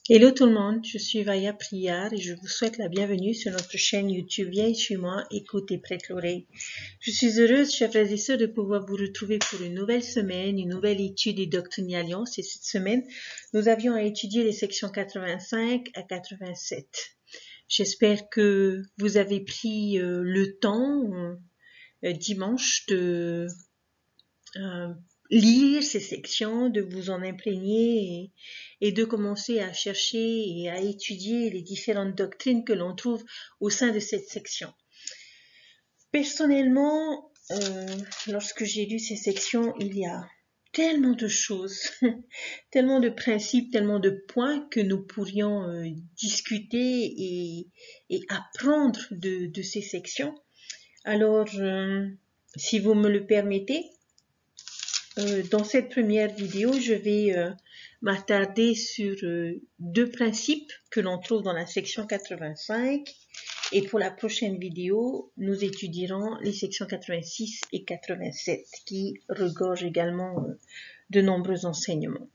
Hello tout le monde, je suis Vaya Priar et je vous souhaite la bienvenue sur notre chaîne YouTube Viens chez moi, écoute et prête l'oreille. Je suis heureuse, chers frères et sœurs, de pouvoir vous retrouver pour une nouvelle semaine, une nouvelle étude des Doctrines et Alliances. Et cette semaine, nous avions à étudier les sections 85 à 87. J'espère que vous avez pris le temps dimanche de lire ces sections, de vous en imprégner et de commencer à chercher et à étudier les différentes doctrines que l'on trouve au sein de cette section. Personnellement, lorsque j'ai lu ces sections, il y a tellement de choses, tellement de principes, tellement de points que nous pourrions discuter et apprendre de ces sections. Alors, si vous me le permettez, dans cette première vidéo, je vais m'attarder sur deux principes que l'on trouve dans la section 85. Et pour la prochaine vidéo, nous étudierons les sections 86 et 87 qui regorgent également de nombreux enseignements.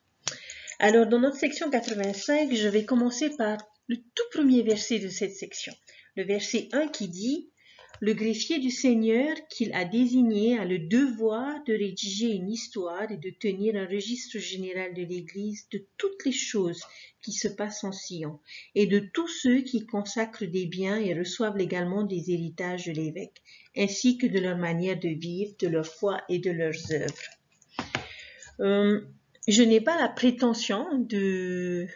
Alors, dans notre section 85, je vais commencer par le tout premier verset de cette section. Le verset 1 qui dit « Le greffier du Seigneur qu'il a désigné a le devoir de rédiger une histoire et de tenir un registre général de l'Église de toutes les choses qui se passent en Sion et de tous ceux qui consacrent des biens et reçoivent également des héritages de l'évêque, ainsi que de leur manière de vivre, de leur foi et de leurs œuvres. » Je n'ai pas la prétention de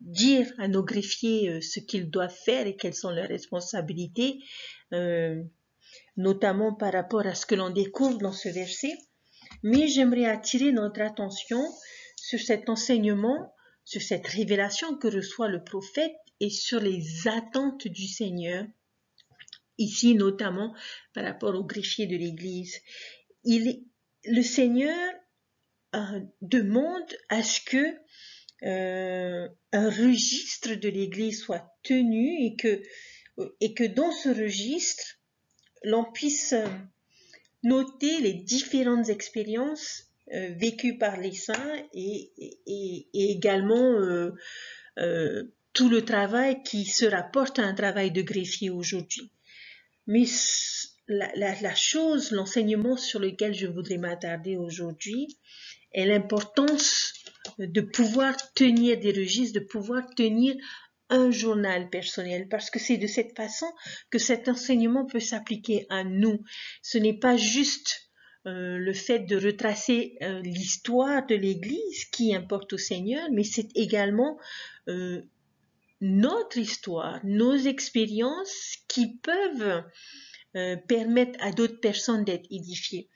dire à nos greffiers ce qu'ils doivent faire et quelles sont leurs responsabilités, notamment par rapport à ce que l'on découvre dans ce verset, mais j'aimerais attirer notre attention sur cet enseignement, sur cette révélation que reçoit le prophète et sur les attentes du Seigneur, ici notamment par rapport aux greffiers de l'Église. Le Seigneur demande à ce que un registre de l'Église soit tenu et que dans ce registre, l'on puisse noter les différentes expériences vécues par les saints et également tout le travail qui se rapporte à un travail de greffier aujourd'hui. Mais la chose, l'enseignement sur lequel je voudrais m'attarder aujourd'hui est l'importance de pouvoir tenir des registres, de pouvoir tenir un journal personnel, parce que c'est de cette façon que cet enseignement peut s'appliquer à nous. Ce n'est pas juste le fait de retracer l'histoire de l'Église qui importe au Seigneur, mais c'est également notre histoire, nos expériences qui peuvent permettre à d'autres personnes d'être édifiées.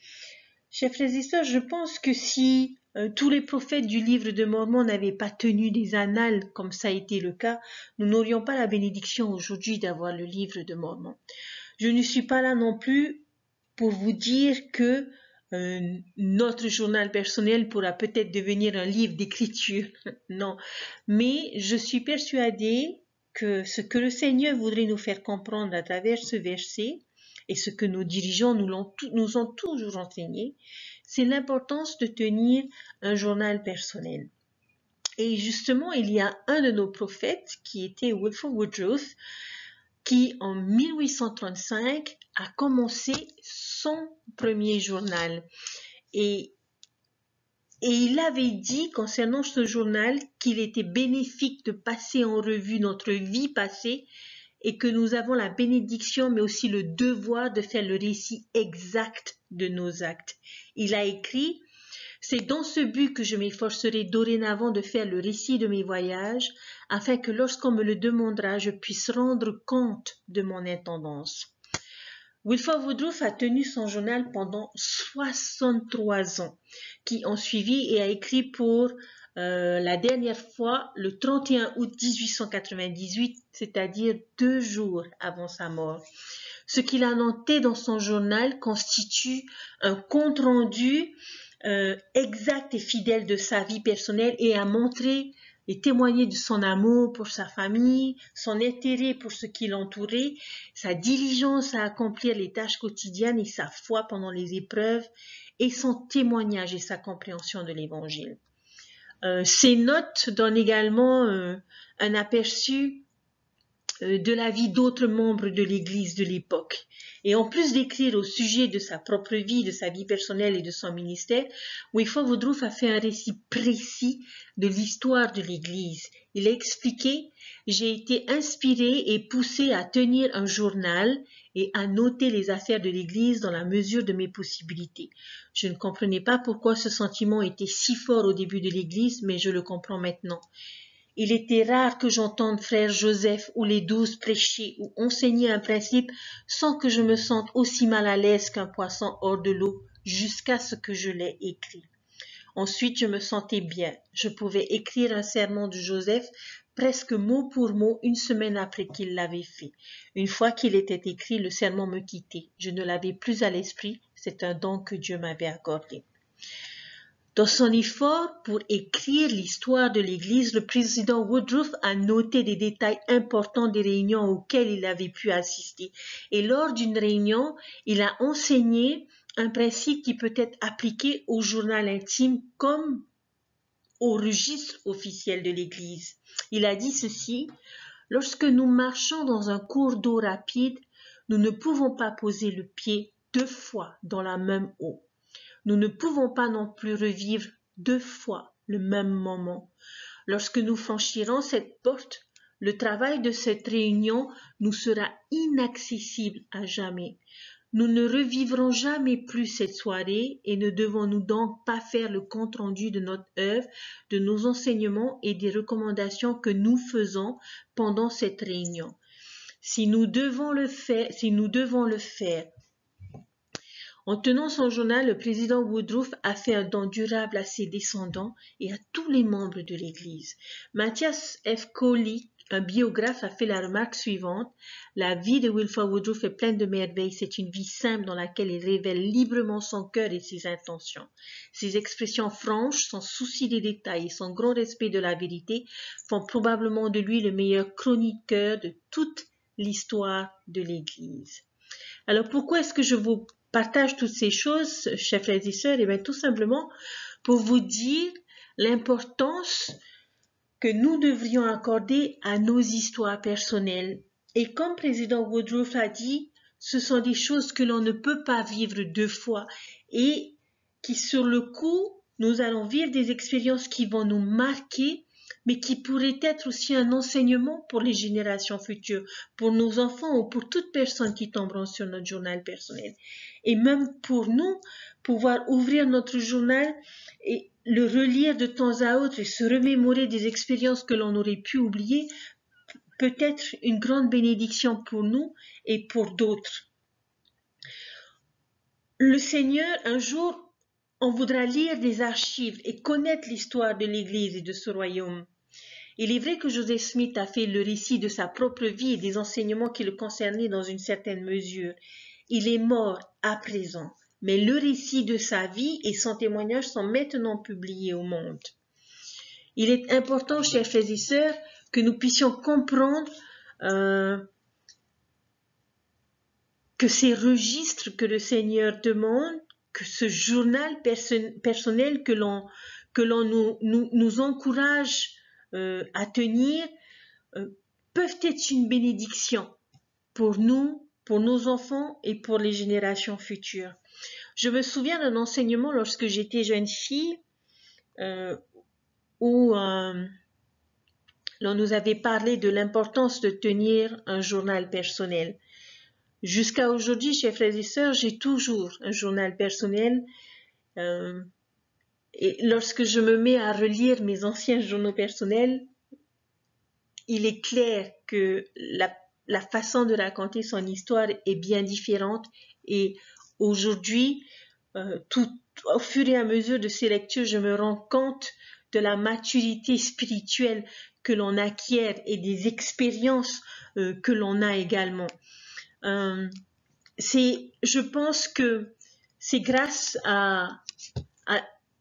Chers frères et sœurs, je pense que si tous les prophètes du livre de Mormon n'avaient pas tenu des annales comme ça a été le cas, nous n'aurions pas la bénédiction aujourd'hui d'avoir le livre de Mormon. Je ne suis pas là non plus pour vous dire que notre journal personnel pourra peut-être devenir un livre d'écriture. Non, mais je suis persuadée que ce que le Seigneur voudrait nous faire comprendre à travers ce verset, et ce que nos dirigeants nous ont toujours enseigné, c'est l'importance de tenir un journal personnel. Et justement, il y a un de nos prophètes qui était Wilford Woodruff, qui en 1835 a commencé son premier journal. Et il avait dit concernant ce journal qu'il était bénéfique de passer en revue notre vie passée et que nous avons la bénédiction mais aussi le devoir de faire le récit exact de nos actes. Il a écrit « C'est dans ce but que je m'efforcerai dorénavant de faire le récit de mes voyages, afin que lorsqu'on me le demandera, je puisse rendre compte de mon intendance. » Wilford Woodruff a tenu son journal pendant 63 ans, qui ont suivi et a écrit pour la dernière fois le 31 août 1898, c'est-à-dire 2 jours avant sa mort. Ce qu'il a noté dans son journal constitue un compte-rendu exact et fidèle de sa vie personnelle et a montré et témoigné de son amour pour sa famille, son intérêt pour ce qui l'entourait, sa diligence à accomplir les tâches quotidiennes et sa foi pendant les épreuves, et son témoignage et sa compréhension de l'Évangile. Ces notes donnent également un aperçu de la vie d'autres membres de l'Église de l'époque. Et en plus d'écrire au sujet de sa propre vie, de sa vie personnelle et de son ministère, Wilford Woodruff a fait un récit précis de l'histoire de l'Église. Il a expliqué « J'ai été inspiré et poussé à tenir un journal et à noter les affaires de l'Église dans la mesure de mes possibilités. Je ne comprenais pas pourquoi ce sentiment était si fort au début de l'Église, mais je le comprends maintenant. Il était rare que j'entende frère Joseph ou les 12 prêcher ou enseigner un principe sans que je me sente aussi mal à l'aise qu'un poisson hors de l'eau jusqu'à ce que je l'ai écrit. Ensuite, je me sentais bien. Je pouvais écrire un sermon de Joseph presque mot pour mot une semaine après qu'il l'avait fait. Une fois qu'il était écrit, le sermon me quittait. Je ne l'avais plus à l'esprit. C'est un don que Dieu m'avait accordé. » Dans son effort pour écrire l'histoire de l'Église, le président Woodruff a noté des détails importants des réunions auxquelles il avait pu assister. Et lors d'une réunion, il a enseigné un principe qui peut être appliqué au journal intime comme au registre officiel de l'Église. Il a dit ceci: « Lorsque nous marchons dans un cours d'eau rapide, nous ne pouvons pas poser le pied 2 fois dans la même eau. Nous ne pouvons pas non plus revivre 2 fois le même moment. Lorsque nous franchirons cette porte, le travail de cette réunion nous sera inaccessible à jamais. Nous ne revivrons jamais plus cette soirée et ne devons-nous donc pas faire le compte-rendu de notre œuvre, de nos enseignements et des recommandations que nous faisons pendant cette réunion. Si nous devons le faire, En tenant son journal, le président Woodruff a fait un don durable à ses descendants et à tous les membres de l'Église. Matthias F. Coley, un biographe, a fait la remarque suivante: « La vie de Wilford Woodruff est pleine de merveilles. C'est une vie simple dans laquelle il révèle librement son cœur et ses intentions. Ses expressions franches, son souci des détails et son grand respect de la vérité font probablement de lui le meilleur chroniqueur de toute l'histoire de l'Église. » Alors pourquoi est-ce que je vous partage toutes ces choses, chers frères et sœurs? Et bien tout simplement pour vous dire l'importance que nous devrions accorder à nos histoires personnelles. Et comme président Woodruff a dit, ce sont des choses que l'on ne peut pas vivre 2 fois et qui sur le coup, nous allons vivre des expériences qui vont nous marquer, mais qui pourraient être aussi un enseignement pour les générations futures, pour nos enfants ou pour toute personne qui tomberont sur notre journal personnel. Et même pour nous, pouvoir ouvrir notre journal et le relire de temps à autre et se remémorer des expériences que l'on aurait pu oublier peut être une grande bénédiction pour nous et pour d'autres. Le Seigneur, un jour, on voudra lire des archives et connaître l'histoire de l'Église et de ce royaume. Il est vrai que Joseph Smith a fait le récit de sa propre vie et des enseignements qui le concernaient dans une certaine mesure. Il est mort à présent, mais le récit de sa vie et son témoignage sont maintenant publiés au monde. Il est important, chers frères et sœurs, que nous puissions comprendre que ces registres que le Seigneur demande, que ce journal personnel que l'on nous encourage à tenir, peuvent être une bénédiction pour nous, pour nos enfants et pour les générations futures. Je me souviens d'un enseignement lorsque j'étais jeune fille où l'on nous avait parlé de l'importance de tenir un journal personnel. Jusqu'à aujourd'hui, chers frères et sœurs, j'ai toujours un journal personnel et lorsque je me mets à relire mes anciens journaux personnels, il est clair que la façon de raconter son histoire est bien différente et aujourd'hui, au fur et à mesure de ces lectures, je me rends compte de la maturité spirituelle que l'on acquiert et des expériences que l'on a également. Je pense que c'est grâce à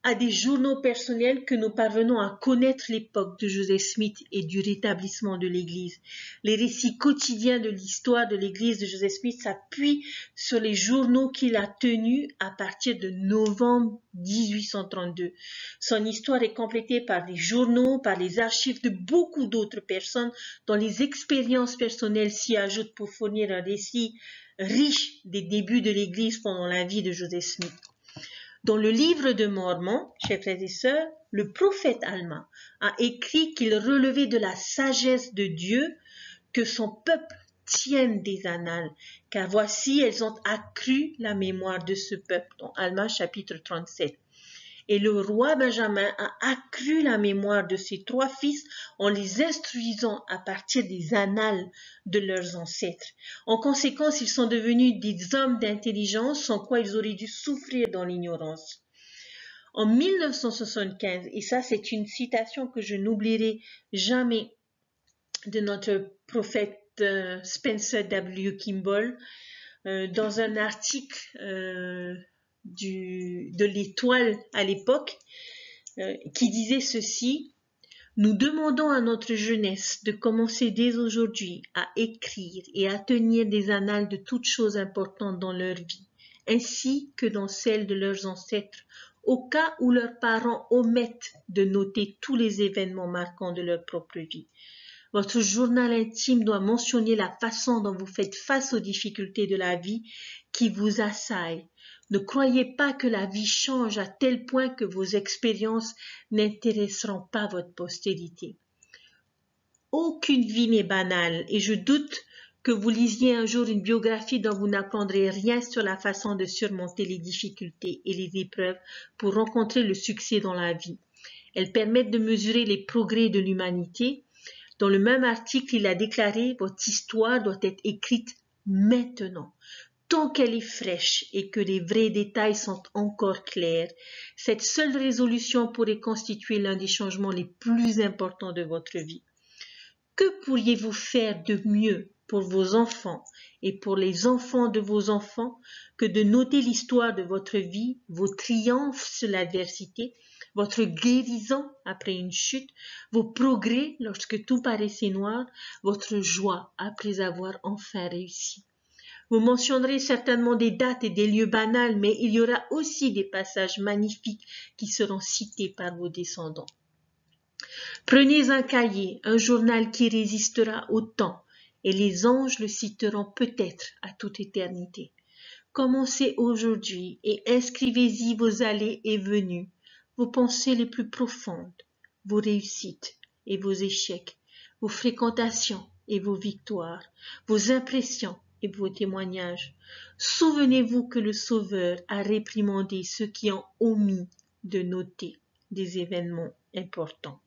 à des journaux personnels que nous parvenons à connaître l'époque de Joseph Smith et du rétablissement de l'Église. Les récits quotidiens de l'histoire de l'Église de Joseph Smith s'appuient sur les journaux qu'il a tenus à partir de novembre 1832. Son histoire est complétée par les journaux, par les archives de beaucoup d'autres personnes dont les expériences personnelles s'y ajoutent pour fournir un récit riche des débuts de l'Église pendant la vie de Joseph Smith. Dans le livre de Mormon, chers frères et sœurs, le prophète Alma a écrit qu'il relevait de la sagesse de Dieu que son peuple tienne des annales, car voici elles ont accru la mémoire de ce peuple, dans Alma chapitre 37. Et le roi Benjamin a accru la mémoire de ses 3 fils en les instruisant à partir des annales de leurs ancêtres. En conséquence, ils sont devenus des hommes d'intelligence sans quoi ils auraient dû souffrir dans l'ignorance. En 1975, et ça c'est une citation que je n'oublierai jamais de notre prophète Spencer W. Kimball, dans un article de l'Étoile à l'époque, qui disait ceci: nous demandons à notre jeunesse de commencer dès aujourd'hui à écrire et à tenir des annales de toutes choses importantes dans leur vie, ainsi que dans celles de leurs ancêtres, au cas où leurs parents omettent de noter tous les événements marquants de leur propre vie. Votre journal intime doit mentionner la façon dont vous faites face aux difficultés de la vie qui vous assaillent. Ne croyez pas que la vie change à tel point que vos expériences n'intéresseront pas votre postérité. Aucune vie n'est banale et je doute que vous lisiez un jour une biographie dont vous n'apprendrez rien sur la façon de surmonter les difficultés et les épreuves pour rencontrer le succès dans la vie. Elles permettent de mesurer les progrès de l'humanité. Dans le même article, il a déclaré « Votre histoire doit être écrite maintenant. Tant qu'elle est fraîche et que les vrais détails sont encore clairs, cette seule résolution pourrait constituer l'un des changements les plus importants de votre vie. Que pourriez-vous faire de mieux pour vos enfants et pour les enfants de vos enfants que de noter l'histoire de votre vie, vos triomphes sur l'adversité, votre guérison après une chute, vos progrès lorsque tout paraissait noir, votre joie après avoir enfin réussi. Vous mentionnerez certainement des dates et des lieux banals, mais il y aura aussi des passages magnifiques qui seront cités par vos descendants. Prenez un cahier, un journal qui résistera au temps, et les anges le citeront peut-être à toute éternité. Commencez aujourd'hui et inscrivez-y vos allées et venues, vos pensées les plus profondes, vos réussites et vos échecs, vos fréquentations et vos victoires, vos impressions et vos témoignages. Souvenez-vous que le Sauveur a réprimandé ceux qui ont omis de noter des événements importants.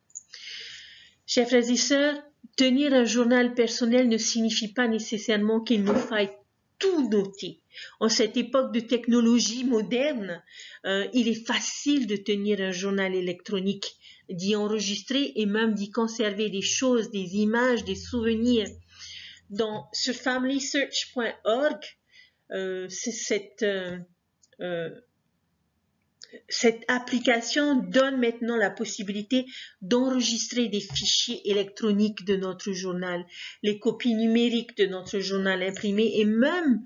Chers frères et sœurs, tenir un journal personnel ne signifie pas nécessairement qu'il nous faille tout noter. En cette époque de technologie moderne, il est facile de tenir un journal électronique, d'y enregistrer et même d'y conserver des choses, des images, des souvenirs. Sur familysearch.org, cette application donne maintenant la possibilité d'enregistrer des fichiers électroniques de notre journal, les copies numériques de notre journal imprimé et même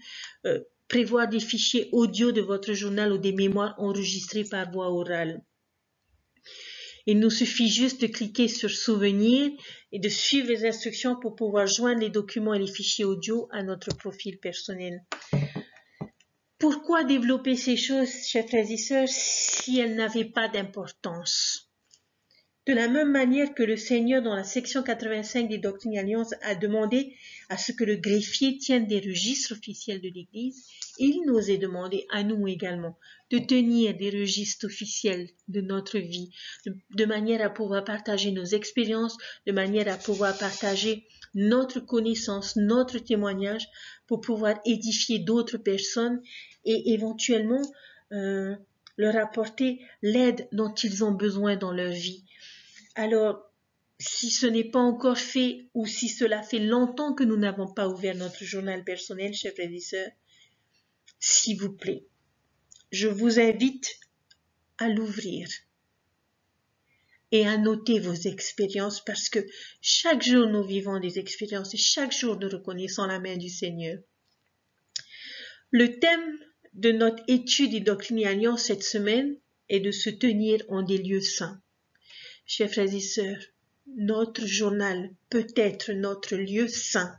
prévoir des fichiers audio de votre journal ou des mémoires enregistrées par voie orale. Il nous suffit juste de cliquer sur Souvenirs et de suivre les instructions pour pouvoir joindre les documents et les fichiers audio à notre profil personnel. Pourquoi développer ces choses, chers frères et sœurs, si elles n'avaient pas d'importance? De la même manière que le Seigneur, dans la section 85 des Doctrines et Alliances, a demandé à ce que le greffier tienne des registres officiels de l'Église, il nous est demandé à nous également de tenir des registres officiels de notre vie, de manière à pouvoir partager nos expériences, de manière à pouvoir partager notre connaissance, notre témoignage, pour pouvoir édifier d'autres personnes et éventuellement leur apporter l'aide dont ils ont besoin dans leur vie. Alors, si ce n'est pas encore fait ou si cela fait longtemps que nous n'avons pas ouvert notre journal personnel, chers frères et sœurs, s'il vous plaît, je vous invite à l'ouvrir et à noter vos expériences parce que chaque jour nous vivons des expériences et chaque jour nous reconnaissons la main du Seigneur. Le thème de notre étude des doctrines et alliances cette semaine est de se tenir en des lieux saints. Chers frères et sœurs, notre journal peut être notre lieu saint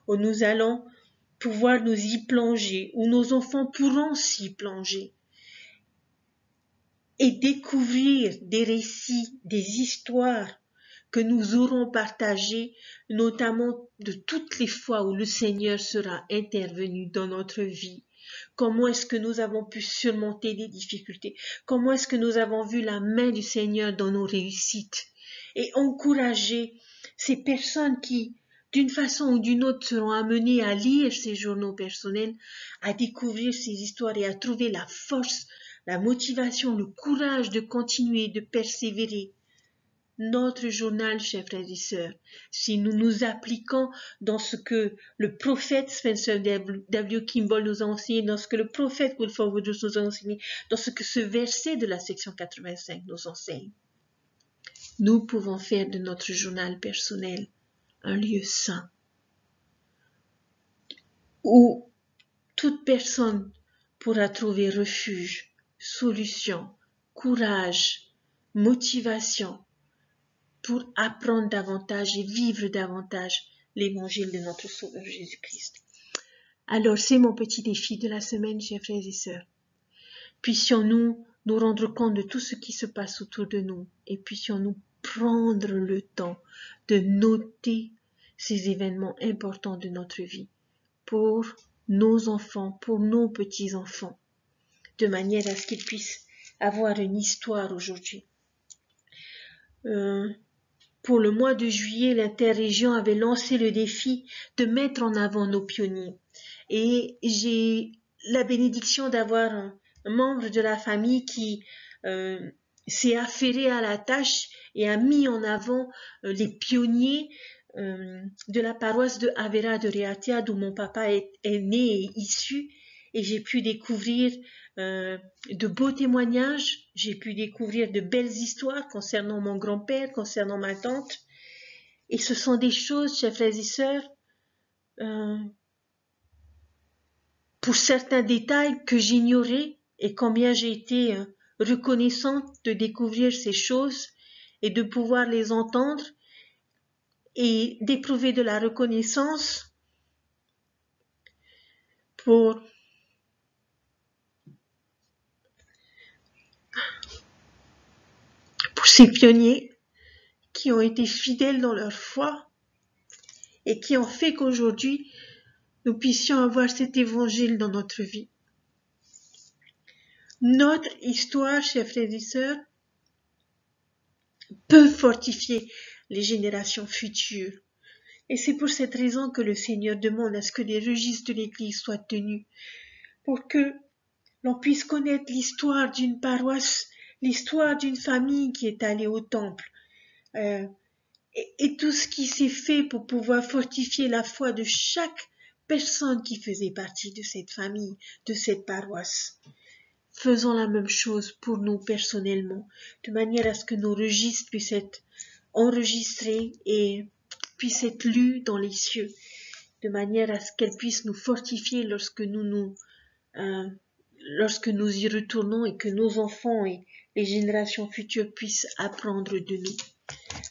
où nous allons pouvoir nous y plonger, où nos enfants pourront s'y plonger et découvrir des récits, des histoires que nous aurons partagées, notamment de toutes les fois où le Seigneur sera intervenu dans notre vie. Comment est-ce que nous avons pu surmonter des difficultés? Comment est-ce que nous avons vu la main du Seigneur dans nos réussites? Et encourager ces personnes qui, d'une façon ou d'une autre, seront amenées à lire ces journaux personnels, à découvrir ces histoires et à trouver la force, la motivation, le courage de continuer, de persévérer. Notre journal, chers frères et sœurs, si nous nous appliquons dans ce que le prophète Spencer W. Kimball nous a enseigné, dans ce que le prophète Wilford Woodruff nous a enseigné, dans ce que ce verset de la section 85 nous enseigne, nous pouvons faire de notre journal personnel un lieu saint où toute personne pourra trouver refuge, solution, courage, motivation pour apprendre davantage et vivre davantage l'évangile de notre Sauveur Jésus-Christ. Alors, c'est mon petit défi de la semaine, chers frères et sœurs. Puissions-nous nous rendre compte de tout ce qui se passe autour de nous et puissions-nous prendre le temps de noter ces événements importants de notre vie pour nos enfants, pour nos petits-enfants, de manière à ce qu'ils puissent avoir une histoire aujourd'hui. Pour le mois de juillet, l'Interrégion avait lancé le défi de mettre en avant nos pionniers. Et j'ai la bénédiction d'avoir un membre de la famille qui s'est affairé à la tâche et a mis en avant les pionniers de la paroisse de Avera de Reatia, d'où mon papa est né et issu. Et j'ai pu découvrir de beaux témoignages, j'ai pu découvrir de belles histoires concernant mon grand-père, concernant ma tante. Et ce sont des choses, chers frères et sœurs, pour certains détails que j'ignorais et combien j'ai été reconnaissante de découvrir ces choses et de pouvoir les entendre et d'éprouver de la reconnaissance pour ces pionniers qui ont été fidèles dans leur foi et qui ont fait qu'aujourd'hui nous puissions avoir cet évangile dans notre vie. Notre histoire, chers frères et sœurs, peut fortifier les générations futures. Et c'est pour cette raison que le Seigneur demande à ce que les registres de l'Église soient tenus, pour que l'on puisse connaître l'histoire d'une paroisse, l'histoire d'une famille qui est allée au temple, et tout ce qui s'est fait pour pouvoir fortifier la foi de chaque personne qui faisait partie de cette famille, de cette paroisse. Faisons la même chose pour nous personnellement, de manière à ce que nos registres puissent être enregistrés et puissent être lus dans les cieux, de manière à ce qu'elles puissent nous fortifier lorsque nous y retournons et que nos enfants et les générations futures puissent apprendre de nous.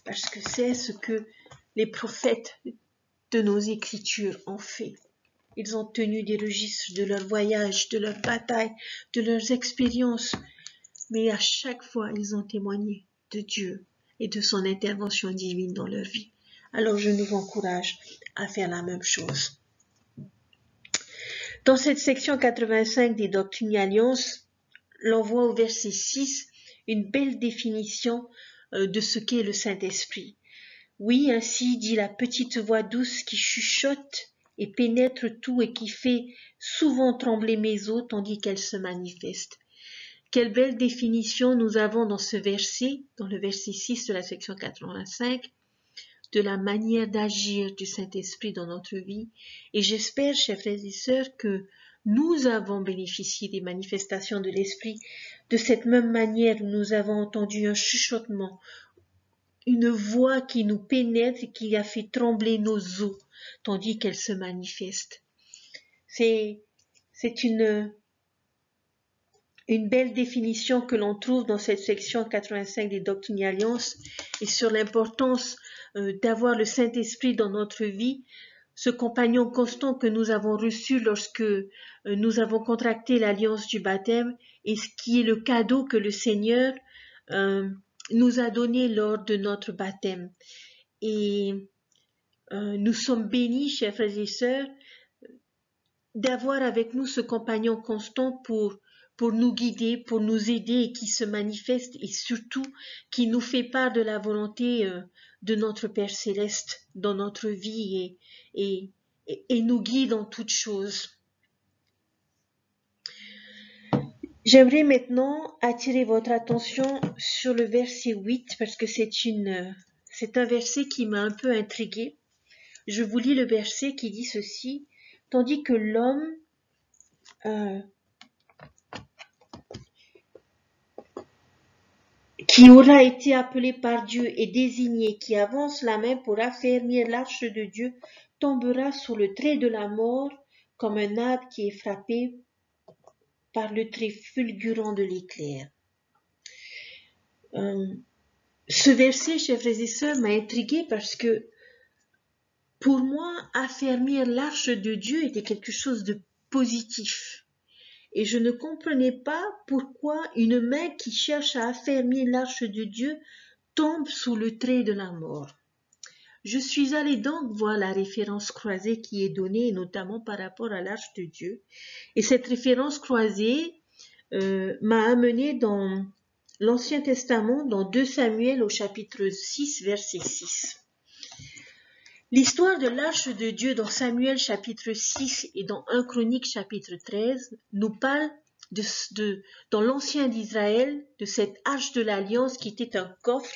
Parce que c'est ce que les prophètes de nos écritures ont fait. Ils ont tenu des registres de leurs voyages, de leurs batailles, de leurs expériences. Mais à chaque fois, ils ont témoigné de Dieu et de son intervention divine dans leur vie. Alors je nous encourage à faire la même chose. Dans cette section 85 des Doctrines et Alliances, l'on voit au verset 6 une belle définition de ce qu'est le Saint-Esprit. Oui, ainsi dit la petite voix douce qui chuchote et pénètre tout et qui fait souvent trembler mes os tandis qu'elle se manifeste. Quelle belle définition nous avons dans ce verset, dans le verset 6 de la section 85, de la manière d'agir du Saint-Esprit dans notre vie. Et j'espère, chers frères et sœurs, que nous avons bénéficié des manifestations de l'Esprit de cette même manière où nous avons entendu un chuchotement, une voix qui nous pénètre et qui a fait trembler nos os, tandis qu'elle se manifeste. C'est une belle définition que l'on trouve dans cette section 85 des Doctrines et Alliances et sur l'importance d'avoir le Saint-Esprit dans notre vie, ce compagnon constant que nous avons reçu lorsque nous avons contracté l'alliance du baptême et ce qui est le cadeau que le Seigneur nous a donné lors de notre baptême. Et nous sommes bénis, chers frères et sœurs, d'avoir avec nous ce compagnon constant pour nous guider, pour nous aider et qui se manifeste et surtout qui nous fait part de la volonté de notre Père Céleste dans notre vie et nous guide en toutes choses. J'aimerais maintenant attirer votre attention sur le verset 8 parce que c'est un verset qui m'a un peu intriguée. Je vous lis le verset qui dit ceci: tandis que l'homme qui aura été appelé par Dieu et désigné, qui avance la main pour affermir l'arche de Dieu, tombera sous le trait de la mort comme un arbre qui est frappé par le trait fulgurant de l'éclair. Ce verset, chers frères et sœurs, m'a intriguée parce que pour moi, affermir l'arche de Dieu était quelque chose de positif. Et je ne comprenais pas pourquoi une main qui cherche à affermir l'arche de Dieu tombe sous le trait de la mort. Je suis allée donc voir la référence croisée qui est donnée, notamment par rapport à l'arche de Dieu. Et cette référence croisée m'a amenée dans l'Ancien Testament, dans 2 Samuel au chapitre 6, verset 6. L'histoire de l'arche de Dieu dans Samuel chapitre 6 et dans 1 Chronique chapitre 13 nous parle dans l'ancien d'Israël de cette arche de l'alliance qui était un coffre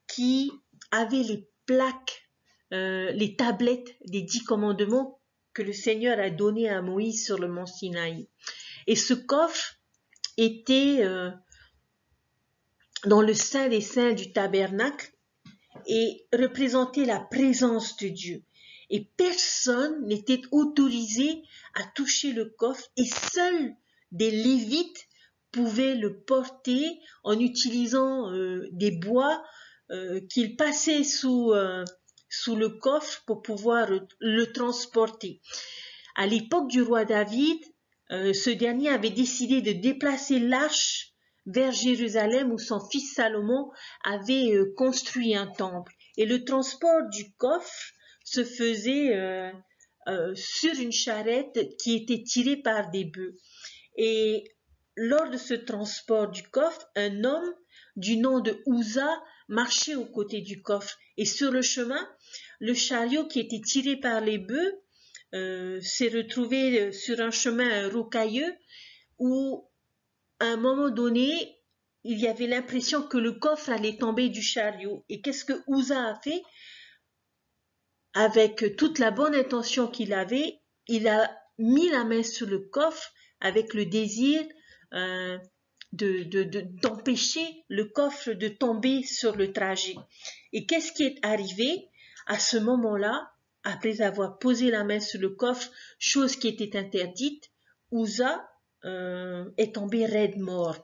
qui avait les plaques, les tablettes des 10 commandements que le Seigneur a donné à Moïse sur le mont Sinaï. Et ce coffre était dans le sein des saints du tabernacle et représentait la présence de Dieu. Et personne n'était autorisé à toucher le coffre et seuls des Lévites pouvaient le porter en utilisant des bois qu'ils passaient sous le coffre pour pouvoir le transporter. À l'époque du roi David, ce dernier avait décidé de déplacer l'arche vers Jérusalem où son fils Salomon avait construit un temple. Et le transport du coffre se faisait sur une charrette qui était tirée par des bœufs. Et lors de ce transport du coffre, un homme du nom de Uza marchait aux côtés du coffre. Et sur le chemin, le chariot qui était tiré par les bœufs s'est retrouvé sur un chemin rocailleux où à un moment donné, il y avait l'impression que le coffre allait tomber du chariot. Et qu'est-ce que Uza a fait? Avec toute la bonne intention qu'il avait, il a mis la main sur le coffre avec le désir d'empêcher le coffre de tomber sur le trajet. Et qu'est-ce qui est arrivé? À ce moment-là, après avoir posé la main sur le coffre, chose qui était interdite, Uza est tombé raide mort.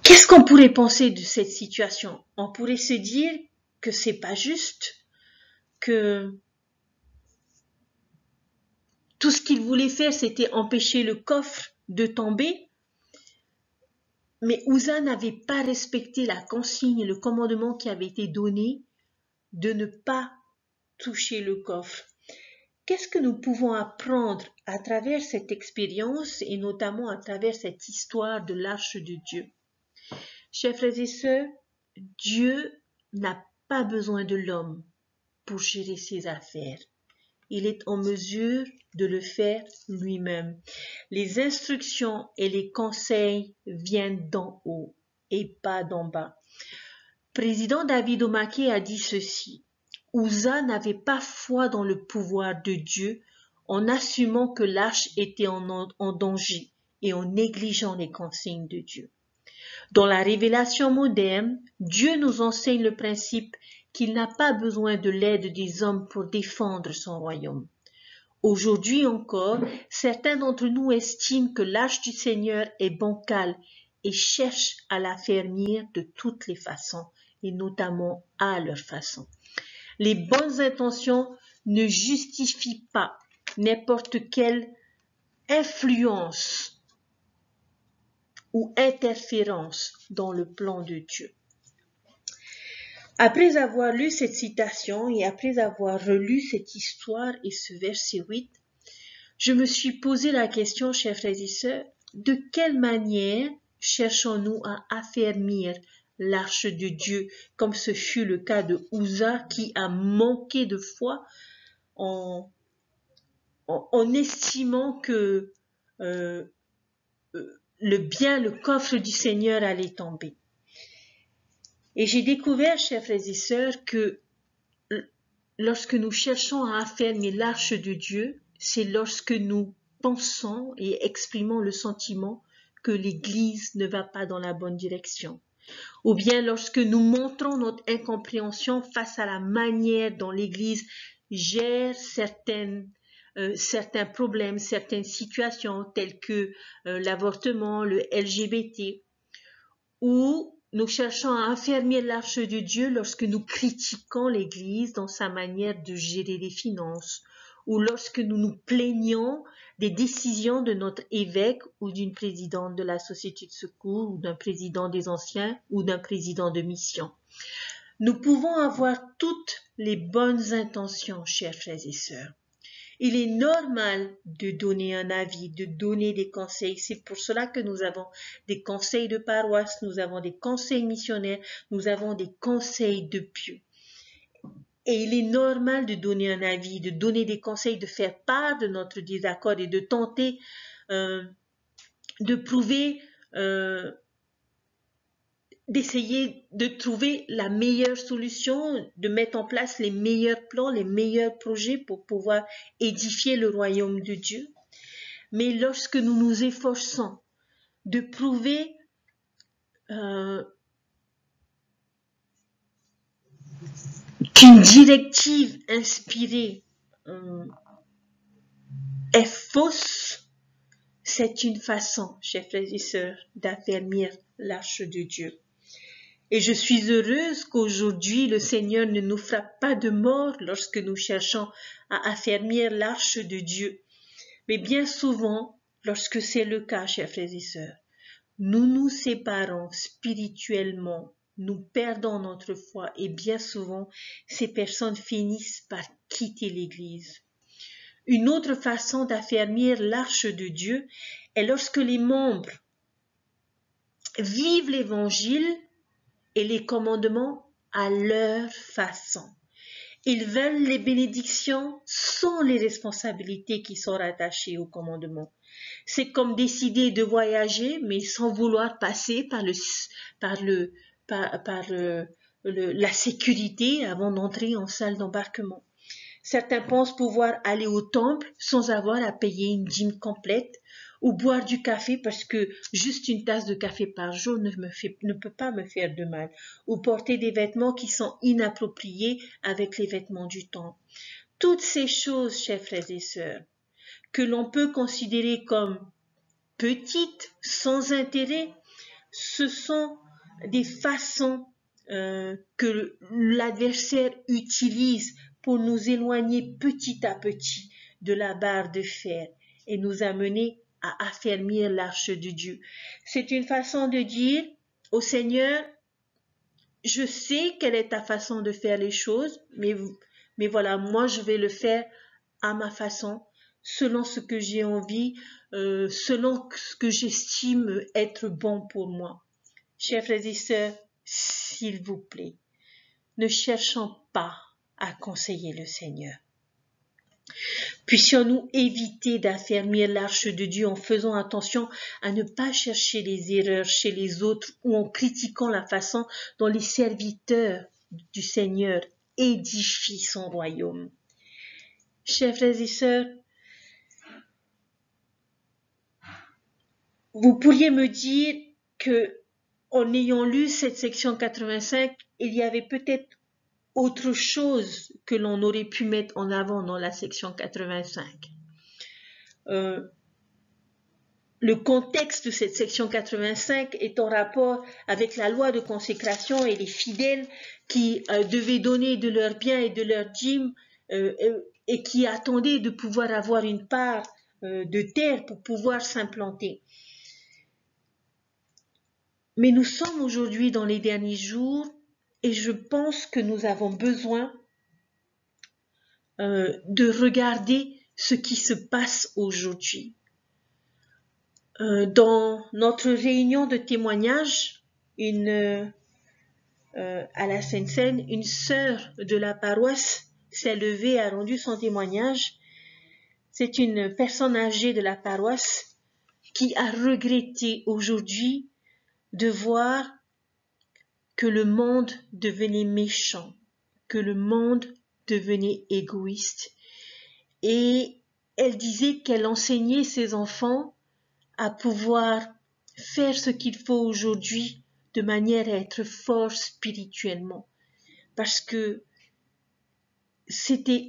Qu'est-ce qu'on pourrait penser de cette situation? On pourrait se dire que c'est pas juste, que tout ce qu'il voulait faire, c'était empêcher le coffre de tomber. Mais Uza n'avait pas respecté la consigne, le commandement qui avait été donné de ne pas toucher le coffre. Qu'est-ce que nous pouvons apprendre à travers cette expérience et notamment à travers cette histoire de l'arche de Dieu? Chers frères et sœurs, Dieu n'a pas besoin de l'homme pour gérer ses affaires. Il est en mesure de le faire lui-même. Les instructions et les conseils viennent d'en haut et pas d'en bas. Président David Omake a dit ceci: Uza n'avait pas foi dans le pouvoir de Dieu en assumant que l'arche était en danger et en négligeant les consignes de Dieu. Dans la révélation moderne, Dieu nous enseigne le principe qu'il n'a pas besoin de l'aide des hommes pour défendre son royaume. Aujourd'hui encore, certains d'entre nous estiment que l'arche du Seigneur est bancale et cherchent à l'affermir de toutes les façons, et notamment à leur façon. Les bonnes intentions ne justifient pas n'importe quelle influence ou interférence dans le plan de Dieu. Après avoir lu cette citation et après avoir relu cette histoire et ce verset 8, je me suis posé la question, chers frères et sœurs, de quelle manière cherchons-nous à affermir l'arche de Dieu, comme ce fut le cas de Uza qui a manqué de foi en estimant que le coffre du Seigneur allait tomber. Et j'ai découvert, chers frères et sœurs, que lorsque nous cherchons à affermir l'arche de Dieu, c'est lorsque nous pensons et exprimons le sentiment que l'Église ne va pas dans la bonne direction. Ou bien lorsque nous montrons notre incompréhension face à la manière dont l'Église gère certains problèmes, certaines situations telles que l'avortement, le LGBT, ou nous cherchons à affermir l'arche de Dieu lorsque nous critiquons l'Église dans sa manière de gérer les finances, ou lorsque nous nous plaignons des décisions de notre évêque ou d'une présidente de la société de secours, ou d'un président des anciens, ou d'un président de mission. Nous pouvons avoir toutes les bonnes intentions, chers frères et sœurs. Il est normal de donner un avis, de donner des conseils. C'est pour cela que nous avons des conseils de paroisse, nous avons des conseils missionnaires, nous avons des conseils de pieux. Et il est normal de donner un avis, de donner des conseils, de faire part de notre désaccord et de tenter de prouver, d'essayer de trouver la meilleure solution, de mettre en place les meilleurs plans, les meilleurs projets pour pouvoir édifier le royaume de Dieu. Mais lorsque nous nous efforçons de prouver qu'une directive inspirée est fausse, c'est une façon, chers frères et sœurs, d'affermir l'arche de Dieu. Et je suis heureuse qu'aujourd'hui le Seigneur ne nous frappe pas de mort lorsque nous cherchons à affermir l'arche de Dieu. Mais bien souvent, lorsque c'est le cas, chers frères et sœurs, nous nous séparons spirituellement, nous perdons notre foi et bien souvent, ces personnes finissent par quitter l'Église. Une autre façon d'affermir l'arche de Dieu est lorsque les membres vivent l'Évangile et les commandements à leur façon. Ils veulent les bénédictions sans les responsabilités qui sont rattachées au commandement. C'est comme décider de voyager, mais sans vouloir passer par la sécurité avant d'entrer en salle d'embarquement. Certains pensent pouvoir aller au temple sans avoir à payer une dîme complète, ou boire du café parce que juste une tasse de café par jour ne peut pas me faire de mal, ou porter des vêtements qui sont inappropriés avec les vêtements du temps. Toutes ces choses, chers frères et sœurs, que l'on peut considérer comme petites, sans intérêt, ce sont des façons que l'adversaire utilise pour nous éloigner petit à petit de la barre de fer et nous amener à affermir l'arche de Dieu. C'est une façon de dire au Seigneur, je sais quelle est ta façon de faire les choses, mais voilà, moi je vais le faire à ma façon, selon ce que j'ai envie, selon ce que j'estime être bon pour moi. Chers frères et sœurs, s'il vous plaît, ne cherchons pas à conseiller le Seigneur. Puissions-nous éviter d'affermir l'arche de Dieu en faisant attention à ne pas chercher les erreurs chez les autres ou en critiquant la façon dont les serviteurs du Seigneur édifie son royaume. Chers frères et sœurs, vous pourriez me dire que, en ayant lu cette section 85, il y avait peut-être autre chose que l'on aurait pu mettre en avant dans la section 85. Le contexte de cette section 85 est en rapport avec la loi de consécration et les fidèles qui devaient donner de leurs biens et de leurs dîmes et qui attendaient de pouvoir avoir une part de terre pour pouvoir s'implanter. Mais nous sommes aujourd'hui dans les derniers jours et je pense que nous avons besoin de regarder ce qui se passe aujourd'hui. Dans notre réunion de témoignage, à la Sainte-Seine, une sœur de la paroisse s'est levée, a rendu son témoignage. C'est une personne âgée de la paroisse qui a regretté aujourd'hui de voir que le monde devenait méchant, que le monde devenait égoïste. Et elle disait qu'elle enseignait ses enfants à pouvoir faire ce qu'il faut aujourd'hui de manière à être fort spirituellement. Parce que c'était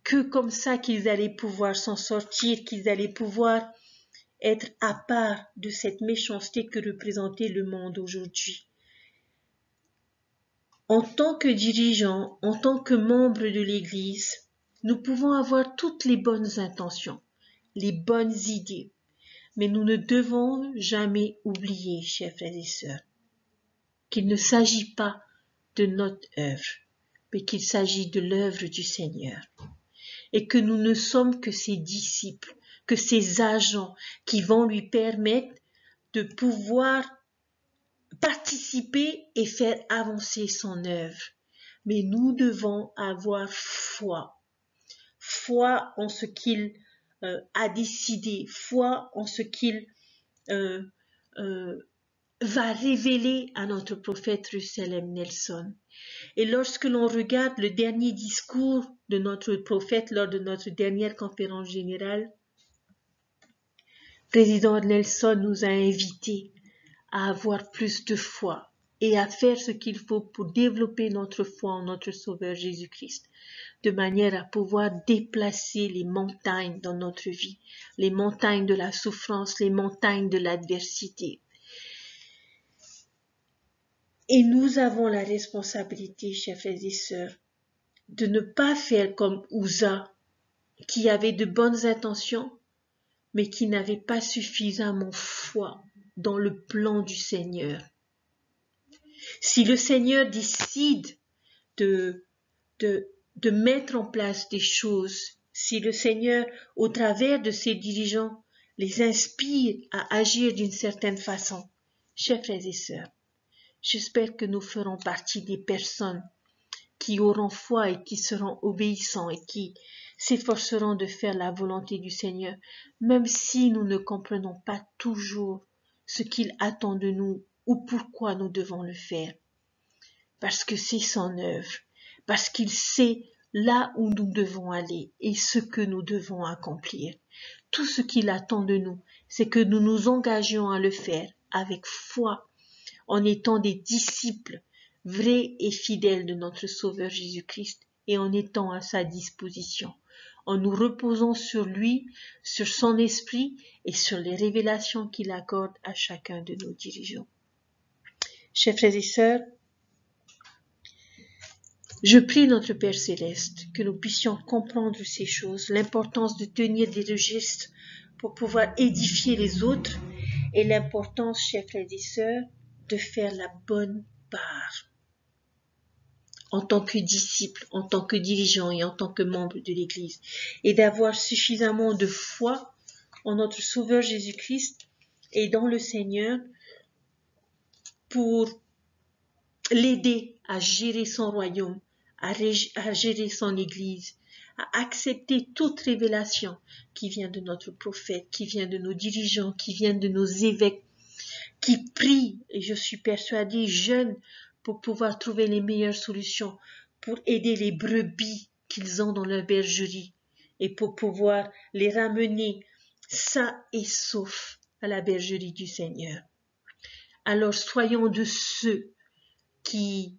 que comme ça qu'ils allaient pouvoir s'en sortir, qu'ils allaient pouvoir être à part de cette méchanceté que représentait le monde aujourd'hui. En tant que dirigeants, en tant que membres de l'Église, nous pouvons avoir toutes les bonnes intentions, les bonnes idées, mais nous ne devons jamais oublier, chers frères et sœurs, qu'il ne s'agit pas de notre œuvre, mais qu'il s'agit de l'œuvre du Seigneur, et que nous ne sommes que ses disciples, que ses agents qui vont lui permettre de pouvoir participer et faire avancer son œuvre. Mais nous devons avoir foi. Foi en ce qu'il a décidé, foi en ce qu'il va révéler à notre prophète Russell M. Nelson. Et lorsque l'on regarde le dernier discours de notre prophète lors de notre dernière conférence générale, président Nelson nous a invités à avoir plus de foi et à faire ce qu'il faut pour développer notre foi en notre Sauveur Jésus-Christ, de manière à pouvoir déplacer les montagnes dans notre vie, les montagnes de la souffrance, les montagnes de l'adversité. Et nous avons la responsabilité, chers frères et sœurs, de ne pas faire comme Uza, qui avait de bonnes intentions, mais qui n'avait pas suffisamment foi dans le plan du Seigneur. Si le Seigneur décide de mettre en place des choses, si le Seigneur, au travers de ses dirigeants, les inspire à agir d'une certaine façon, chers frères et sœurs, j'espère que nous ferons partie des personnes qui auront foi et qui seront obéissants et qui s'efforceront de faire la volonté du Seigneur, même si nous ne comprenons pas toujours ce qu'il attend de nous ou pourquoi nous devons le faire. Parce que c'est son œuvre, parce qu'il sait là où nous devons aller et ce que nous devons accomplir. Tout ce qu'il attend de nous, c'est que nous nous engagions à le faire avec foi, en étant des disciples vrais et fidèles de notre Sauveur Jésus-Christ et en étant à sa disposition, en nous reposant sur lui, sur son esprit et sur les révélations qu'il accorde à chacun de nos dirigeants. Chers frères et sœurs, je prie notre Père Céleste que nous puissions comprendre ces choses, l'importance de tenir des registres pour pouvoir édifier les autres et l'importance, chers frères et sœurs, de faire la bonne part en tant que disciple, en tant que dirigeant et en tant que membre de l'Église, et d'avoir suffisamment de foi en notre Sauveur Jésus-Christ et dans le Seigneur pour l'aider à gérer son royaume, à gérer son Église, à accepter toute révélation qui vient de notre prophète, qui vient de nos dirigeants, qui vient de nos évêques, qui prient, et je suis persuadée, jeûnent pour pouvoir trouver les meilleures solutions pour aider les brebis qu'ils ont dans leur bergerie et pour pouvoir les ramener sains et saufs à la bergerie du Seigneur. Alors soyons de ceux qui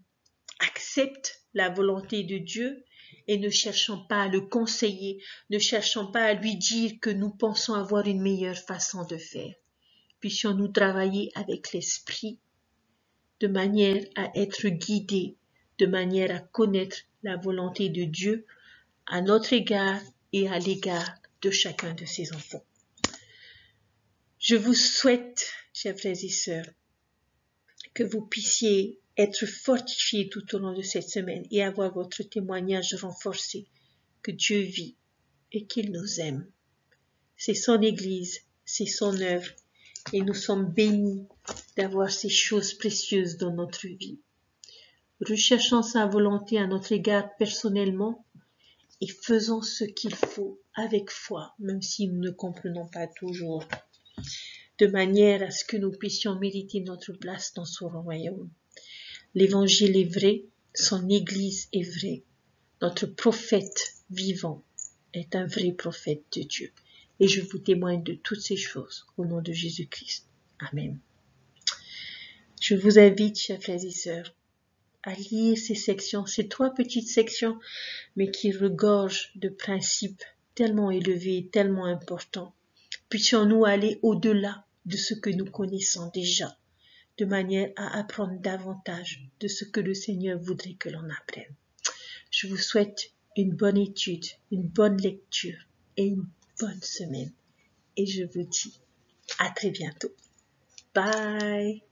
acceptent la volonté de Dieu et ne cherchons pas à le conseiller, ne cherchons pas à lui dire que nous pensons avoir une meilleure façon de faire. Puissions-nous travailler avec l'Esprit de manière à être guidés, de manière à connaître la volonté de Dieu à notre égard et à l'égard de chacun de ses enfants. Je vous souhaite, chers frères et sœurs, que vous puissiez être fortifiés tout au long de cette semaine et avoir votre témoignage renforcé, que Dieu vit et qu'il nous aime. C'est son Église, c'est son œuvre, et nous sommes bénis d'avoir ces choses précieuses dans notre vie. Recherchons sa volonté à notre égard personnellement et faisons ce qu'il faut avec foi, même si nous ne comprenons pas toujours, de manière à ce que nous puissions mériter notre place dans son royaume. L'Évangile est vrai, son Église est vraie. Notre prophète vivant est un vrai prophète de Dieu. Et je vous témoigne de toutes ces choses au nom de Jésus-Christ. Amen. Je vous invite, chers frères et sœurs, à lire ces sections, ces 3 petites sections, mais qui regorgent de principes tellement élevés, tellement importants. Puissions-nous aller au-delà de ce que nous connaissons déjà, de manière à apprendre davantage de ce que le Seigneur voudrait que l'on apprenne. Je vous souhaite une bonne étude, une bonne lecture et une bonne semaine. Et je vous dis à très bientôt. Bye!